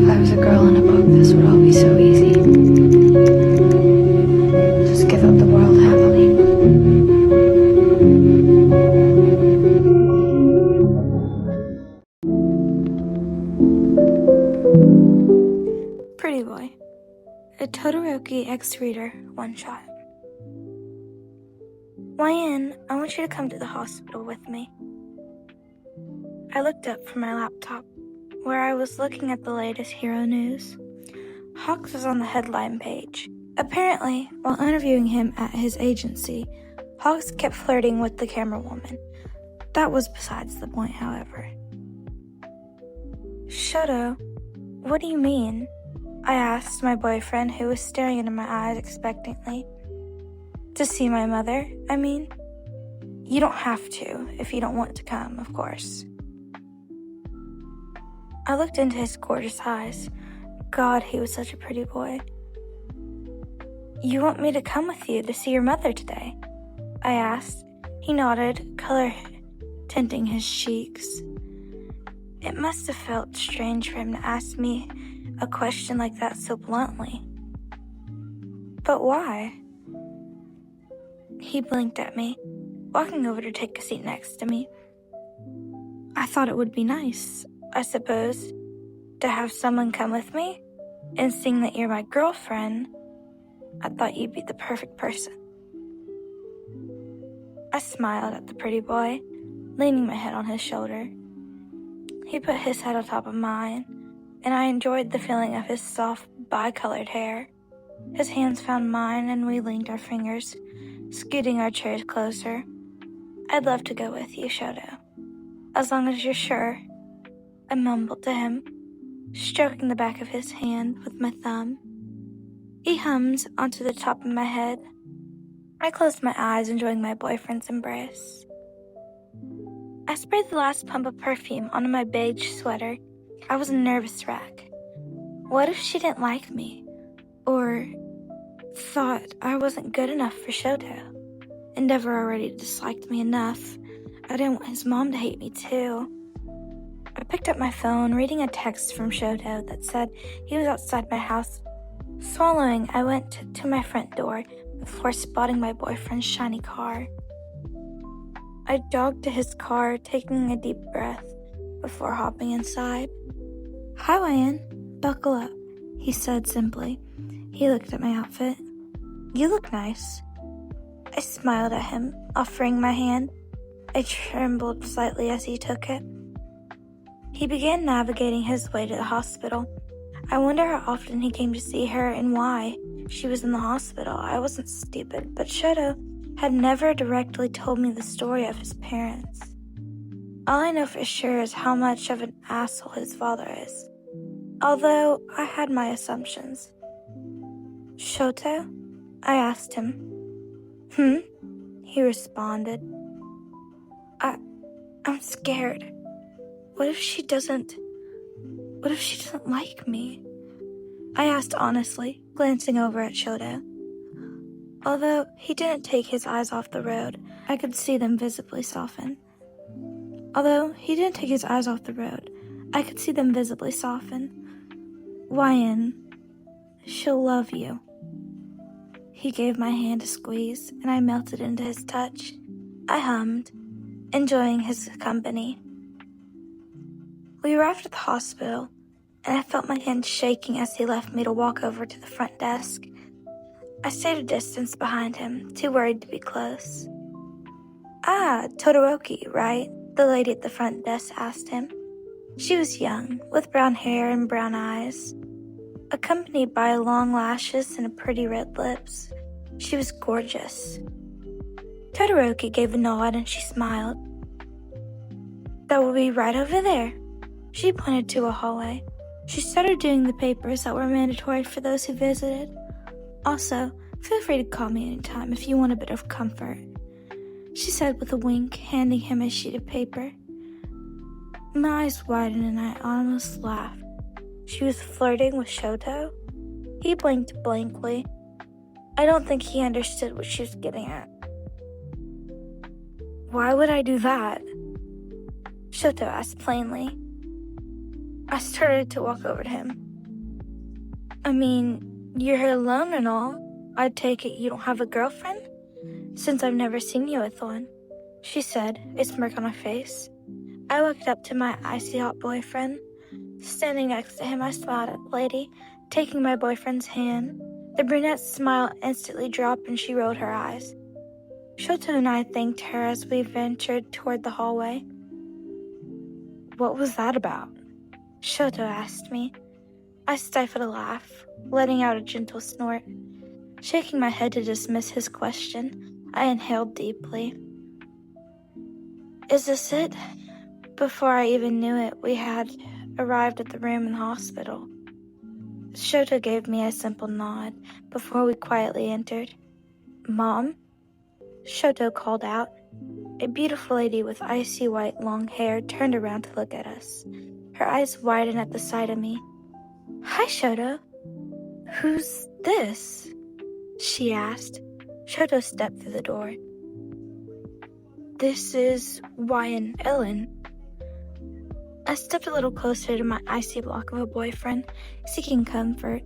I was a girl in a book, this would all be so easy. Just give up the world happily. Pretty Boy, a Todoroki X-Reader one-shot. YN, I want you to come to the hospital with me. I looked up from my laptop, where I was looking at the latest hero news. Hawks was on the headline page. Apparently, while interviewing him at his agency, Hawks kept flirting with the camera woman. That was besides the point, however. Shoto, what do you mean? I asked my boyfriend, who was staring into my eyes expectantly. To see my mother, I mean? You don't have to, if you don't want to come, of course. I looked into his gorgeous eyes. God, he was such a pretty boy. You want me to come with you to see your mother today? I asked. He nodded, color tinting his cheeks. It must have felt strange for him to ask me a question like that so bluntly. But why? He blinked at me, walking over to take a seat next to me. I thought it would be nice, I suppose, to have someone come with me, and seeing that you're my girlfriend, I thought you'd be the perfect person. I smiled at the pretty boy, leaning my head on his shoulder. He put his head on top of mine, and I enjoyed the feeling of his soft, bi-colored hair. His hands found mine, and we linked our fingers, scooting our chairs closer. I'd love to go with you, Shoto. As long as you're sure, I mumbled to him, stroking the back of his hand with my thumb. He hummed onto the top of my head. I closed my eyes, enjoying my boyfriend's embrace. I sprayed the last pump of perfume onto my beige sweater. I was a nervous wreck. What if she didn't like me? Or thought I wasn't good enough for Shoto? Endeavor already disliked me enough. I didn't want his mom to hate me too. I picked up my phone, reading a text from Shoto that said he was outside my house. Swallowing, I went to my front door before spotting my boyfriend's shiny car. I jogged to his car, taking a deep breath before hopping inside. Hi, YN. Buckle up, he said simply. He looked at my outfit. You look nice. I smiled at him, offering my hand. I trembled slightly as he took it. He began navigating his way to the hospital. I wonder how often he came to see her and why she was in the hospital. I wasn't stupid, but Shoto had never directly told me the story of his parents. All I know for sure is how much of an asshole his father is, although I had my assumptions. Shoto? I asked him. He responded. I'm scared. What if she doesn't like me? I asked honestly, glancing over at Shoto. Although he didn't take his eyes off the road, I could see them visibly soften. YN, she'll love you. He gave my hand a squeeze, and I melted into his touch. I hummed, enjoying his company. We arrived at the hospital, and I felt my hand shaking as he left me to walk over to the front desk. I stayed a distance behind him, too worried to be close. Todoroki, right? The lady at the front desk asked him. She was young, with brown hair and brown eyes, accompanied by long lashes and pretty red lips. She was gorgeous. Todoroki gave a nod and she smiled. That will be right over there. She pointed to a hallway. She started doing the papers that were mandatory for those who visited. Also, feel free to call me anytime if you want a bit of comfort, she said with a wink, handing him a sheet of paper. My eyes widened and I almost laughed. She was flirting with Shoto? He blinked blankly. I don't think he understood what she was getting at. Why would I do that? Shoto asked plainly. I started to walk over to him. I mean, you're here alone and all. I take it you don't have a girlfriend? Since I've never seen you with one, she said, a smirk on her face. I walked up to my icy hot boyfriend. Standing next to him, I smiled at the lady, taking my boyfriend's hand. The brunette's smile instantly dropped and she rolled her eyes. Shoto and I thanked her as we ventured toward the hallway. What was that about? Shoto asked me. I stifled a laugh, letting out a gentle snort. Shaking my head to dismiss his question, I inhaled deeply. Is this it? Before I even knew it, we had arrived at the room in the hospital. Shoto gave me a simple nod before we quietly entered. Mom? Shoto called out. A beautiful lady with icy white long hair turned around to look at us. Her eyes widened at the sight of me. Hi, Shoto. Who's this? She asked. Shoto stepped through the door. This is Wyan Ellen. I stepped a little closer to my icy block of a boyfriend, seeking comfort.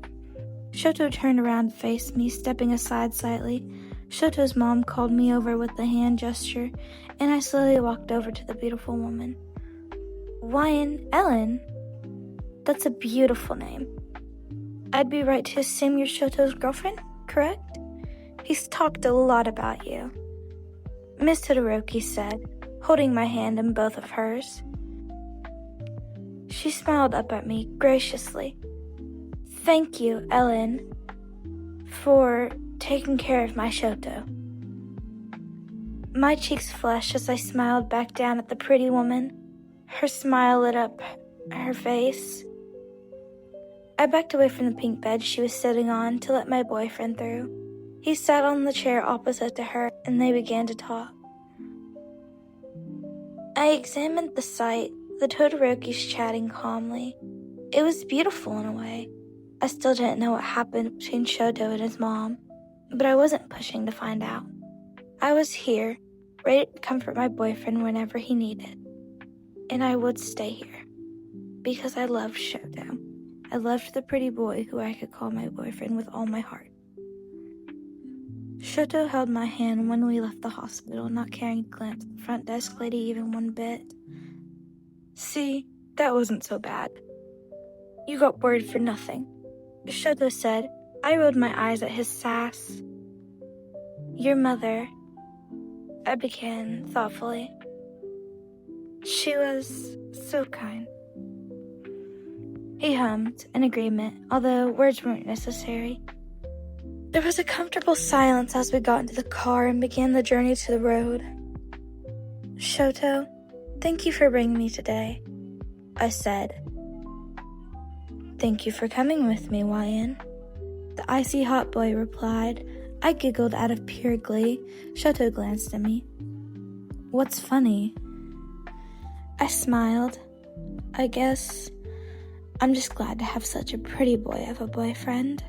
Shoto turned around to face me, stepping aside slightly. Shoto's mom called me over with a hand gesture, and I slowly walked over to the beautiful woman. Wyan Ellen? That's a beautiful name. I'd be right to assume you're Shoto's girlfriend, correct? He's talked a lot about you, Miss Todoroki said, holding my hand in both of hers. She smiled up at me graciously. Thank you, Ellen, for taking care of my Shoto. My cheeks flushed as I smiled back down at the pretty woman. Her smile lit up her face. I backed away from the pink bed she was sitting on to let my boyfriend through. He sat on the chair opposite to her, and they began to talk. I examined the sight, the Todorokis chatting calmly. It was beautiful in a way. I still didn't know what happened between Shoto and his mom, but I wasn't pushing to find out. I was here, ready to comfort my boyfriend whenever he needed. And I would stay here, because I loved Shoto. I loved the pretty boy who I could call my boyfriend with all my heart. Shoto held my hand when we left the hospital, not caring to glance at the front desk lady even one bit. See, that wasn't so bad. You got worried for nothing, Shoto said. I rolled my eyes at his sass. Your mother, I began thoughtfully. She was so kind. He hummed in agreement, although words weren't necessary. There was a comfortable silence as we got into the car and began the journey to the road. Shoto, thank you for bringing me today, I said. Thank you for coming with me, Wyan, the icy hot boy replied. I giggled out of pure glee. Shoto glanced at me. What's funny? I smiled. I guess I'm just glad to have such a pretty boy of a boyfriend.